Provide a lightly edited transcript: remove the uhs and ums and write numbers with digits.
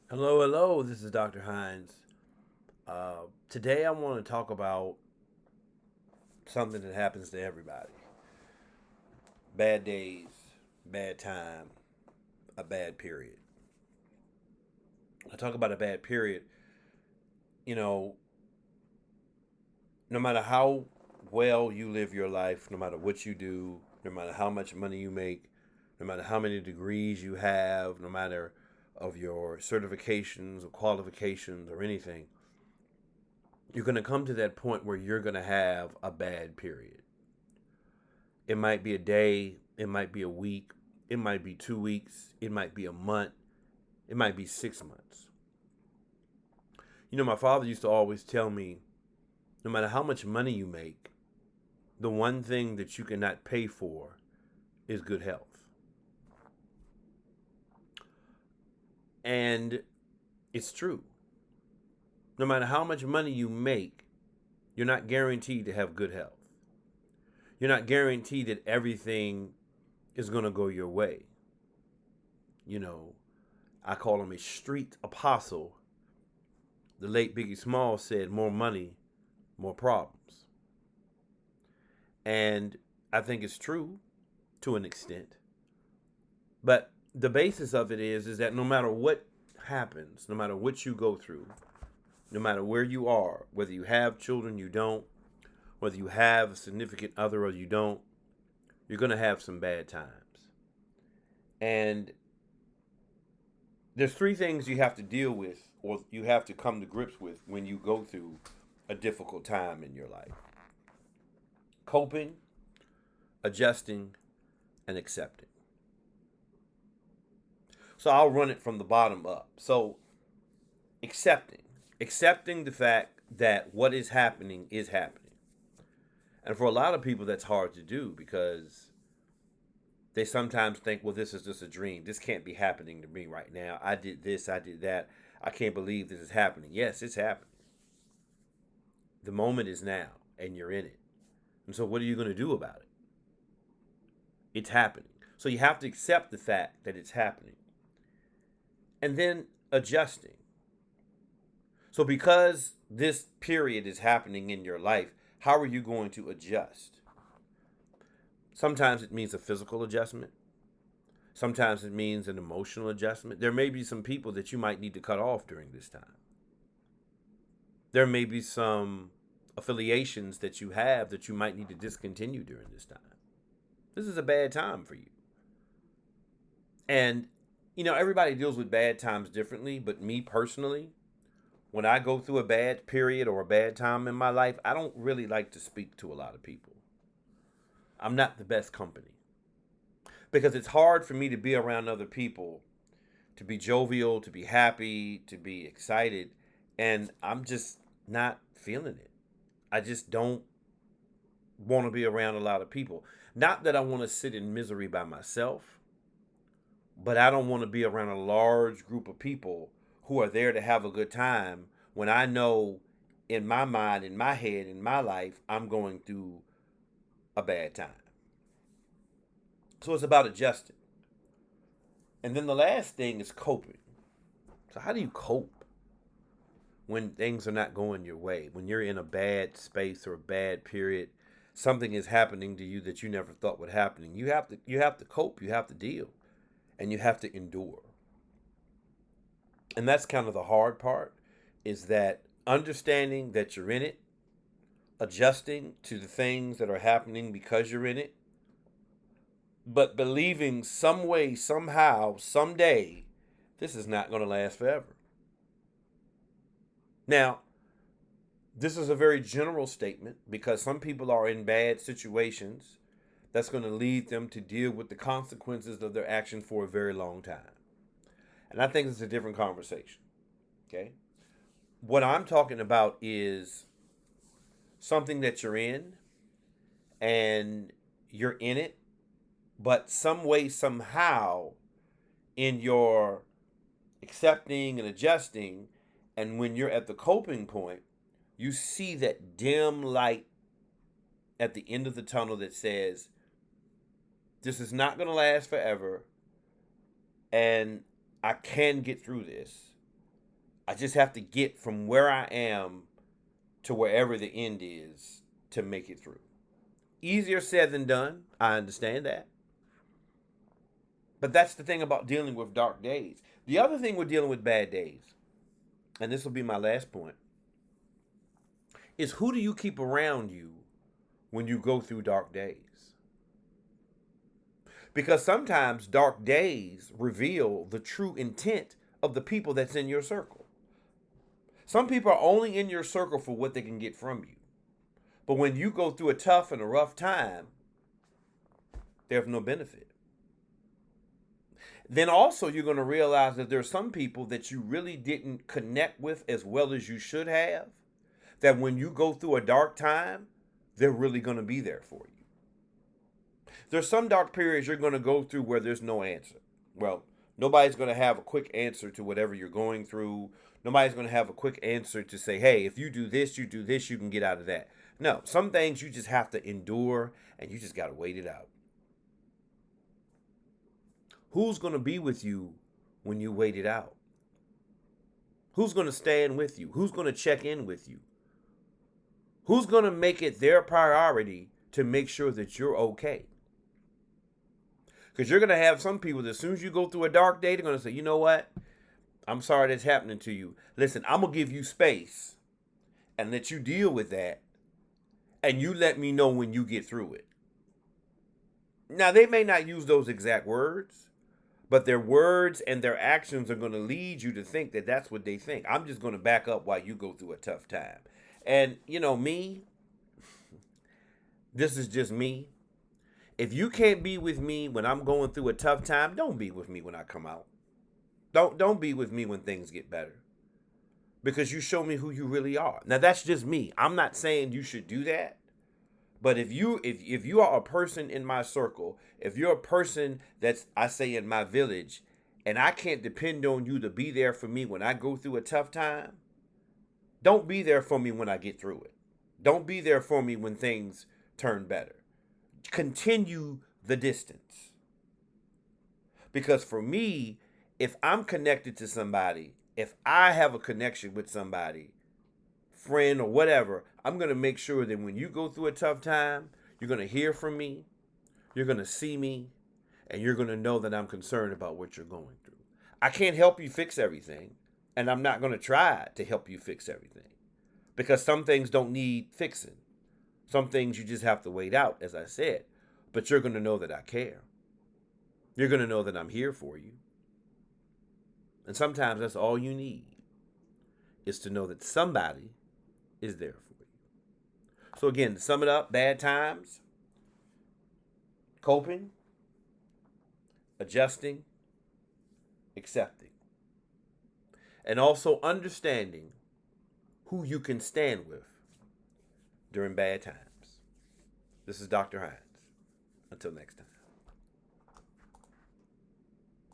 Hello, hello. This is Dr. Hines. Today, I want to talk about something that happens to everybody: bad days, bad time, a bad period. I talk about a bad period. You know, no matter how well you live your life, no matter what you do, no matter how much money you make, no matter how many degrees you have, no matter of your certifications or qualifications or anything, you're going to come to that point where you're going to have a bad period. It might be a day, it might be a week, it might be 2 weeks, it might be a month, it might be 6 months. My father used to always tell me no matter how much money you make, the one thing that you cannot pay for is good health. And it's true. No matter how much money you make, you're not guaranteed to have good health. You're not guaranteed that everything is going to go your way. You know, I call him a street apostle. The late Biggie Smalls said, more money, more problems. And I think it's true to an extent. But the basis of it is that no matter what happens, no matter what you go through, no matter where you are, whether you have children, you don't, whether you have a significant other or you don't, you're going to have some bad times. And there's three things you have to deal with or you have to come to grips with when you go through a difficult time in your life: coping, adjusting, and accepting. So I'll run it from the bottom up. So accepting the fact that what is happening is happening. And for a lot of people, that's hard to do because they sometimes think, well, this is just a dream. This can't be happening to me right now. I did this, I did that. I can't believe this is happening. Yes, it's happening. The moment is now, and you're in it. And so, what are you going to do about it? It's happening. So, you have to accept the fact that it's happening. And then adjusting. So, because this period is happening in your life, how are you going to adjust? Sometimes it means a physical adjustment. Sometimes it means an emotional adjustment. There may be some people that you might need to cut off during this time. There may be some affiliations that you have that you might need to discontinue during this time. This is a bad time for you. And, everybody deals with bad times differently, but me personally, when I go through a bad period or a bad time in my life, I don't really like to speak to a lot of people. I'm not the best company because it's hard for me to be around other people, to be jovial, to be happy, to be excited, and I'm just not feeling it. I just don't want to be around a lot of people. Not that I want to sit in misery by myself, but I don't want to be around a large group of people who are there to have a good time when I know in my mind, in my head, in my life, I'm going through a bad time. So it's about adjusting. And then the last thing is coping. So, how do you cope when things are not going your way? When you're in a bad space or a bad period, something is happening to you that you never thought would happen. You have to cope, you have to deal, and you have to endure. And that's kind of the hard part, is that understanding that you're in it, adjusting to the things that are happening because you're in it, but believing some way, somehow, someday, this is not going to last forever. Now, this is a very general statement because some people are in bad situations that's going to lead them to deal with the consequences of their action for a very long time. And I think it's a different conversation. Okay? What I'm talking about is something that you're in and you're in it, but some way, somehow, in your accepting and adjusting, and when you're at the coping point, you see that dim light at the end of the tunnel that says, this is not going to last forever, and I can get through this. I just have to get from where I am to wherever the end is to make it through. Easier said than done. I understand that. But that's the thing about dealing with dark days. The other thing with dealing with bad days, and this will be my last point, is who do you keep around you when you go through dark days? Because sometimes dark days reveal the true intent of the people that's in your circle. Some people are only in your circle for what they can get from you. But when you go through a tough and a rough time, they're of no benefit. Then also you're going to realize that there are some people that you really didn't connect with as well as you should have, that when you go through a dark time, they're really going to be there for you. There's some dark periods you're going to go through where there's no answer. Well, nobody's going to have a quick answer to whatever you're going through. Nobody's going to have a quick answer to say, hey, if you do this, you can get out of that. No, some things you just have to endure and you just got to wait it out. Who's going to be with you when you wait it out? Who's going to stand with you? Who's going to check in with you? Who's going to make it their priority to make sure that you're okay? Because you're going to have some people that as soon as you go through a dark day, they're going to say, you know what? I'm sorry that's happening to you. Listen, I'm going to give you space and let you deal with that. And you let me know when you get through it. Now, they may not use those exact words, but their words and their actions are going to lead you to think that that's what they think. I'm just going to back up while you go through a tough time. And, you know, me, this is just me. If you can't be with me when I'm going through a tough time, don't be with me when I come out. Don't be with me when things get better. Because you show me who you really are. Now, that's just me. I'm not saying you should do that. But if you are a person in my circle, if you're a person that's, I say, in my village, and I can't depend on you to be there for me when I go through a tough time, don't be there for me when I get through it. Don't be there for me when things turn better. Continue the distance. Because for me, if I'm connected to somebody, if I have a connection with somebody, friend or whatever, I'm going to make sure that when you go through a tough time, you're going to hear from me, you're going to see me, and you're going to know that I'm concerned about what you're going through. I can't help you fix everything, and I'm not going to try to help you fix everything, because some things don't need fixing. Some things you just have to wait out, as I said, but you're going to know that I care. You're going to know that I'm here for you. And sometimes that's all you need, is to know that somebody is there for you. So again, to sum it up, bad times, coping, adjusting, accepting, and also understanding who you can stand with during bad times. This is Dr. Hines. Until next time.